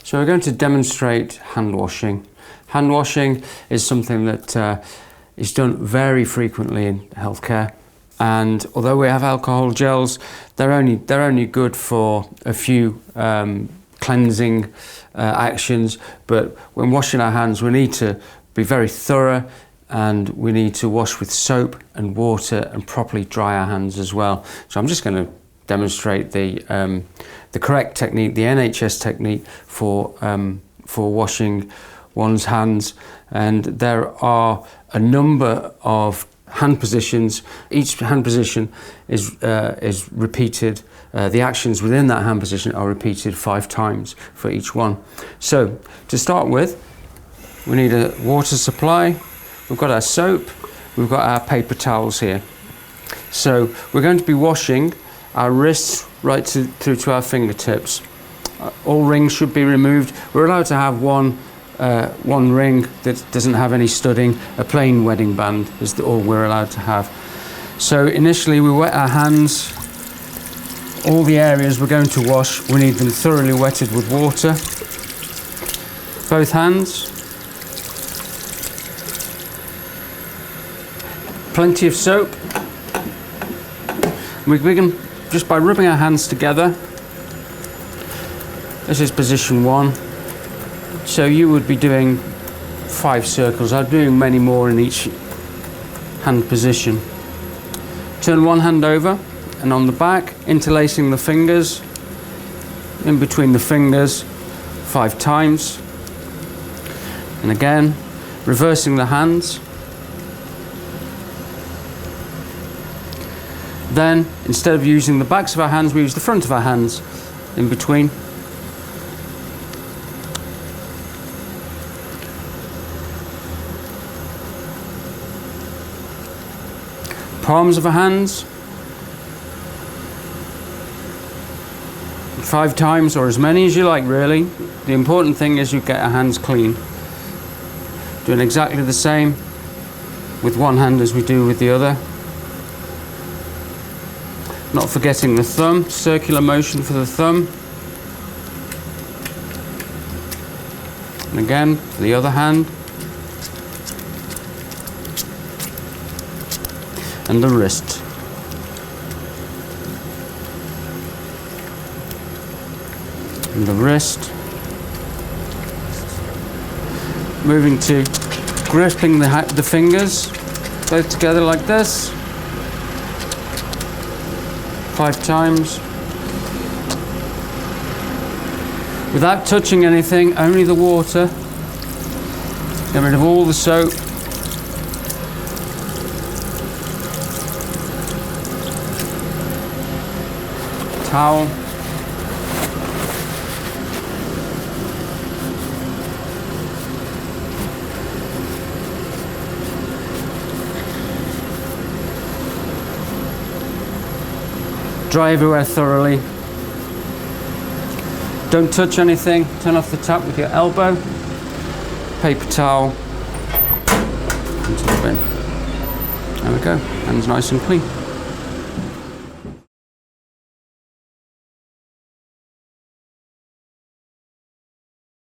So we're going to demonstrate hand washing. Hand washing is something that is done very frequently in healthcare, and although we have alcohol gels, they're only good for a few cleansing actions. But when washing our hands, we need to be very thorough, and we need to wash with soap and water and properly dry our hands as well. So I'm just going to demonstrate the correct technique, the NHS technique for washing one's hands. And there are a number of hand positions. Each hand position is repeated. The actions within that hand position are repeated 5 times for each one. So to start with, we need a water supply. We've got our soap. We've got our paper towels here. So we're going to be washing our wrists right through to our fingertips. All rings should be removed. We're allowed to have one ring that doesn't have any studding. A plain wedding band is all we're allowed to have. So initially we wet our hands. All the areas we're going to wash, we need them thoroughly wetted with water. Both hands. Plenty of soap. We begin just by rubbing our hands together. This is position 1. So you would be doing 5 circles. I'm doing many more in each hand position. Turn one hand over, and on the back, interlacing the fingers, in between the fingers 5 times. And again, reversing the hands. Then, instead of using the backs of our hands, we use the front of our hands in between. Palms of our hands. 5 times, or as many as you like, really. The important thing is you get our hands clean. Doing exactly the same with one hand as we do with the other. Not forgetting the thumb, circular motion for the thumb. And again, for the other hand. And the wrist. And the wrist. Moving to gripping the fingers, both together like this. 5 times. Without touching anything, only the water. Get rid of all the soap. Towel. Dry everywhere thoroughly. Don't touch anything. Turn off the tap with your elbow. Paper towel into the bin. There we go. Hands nice and clean.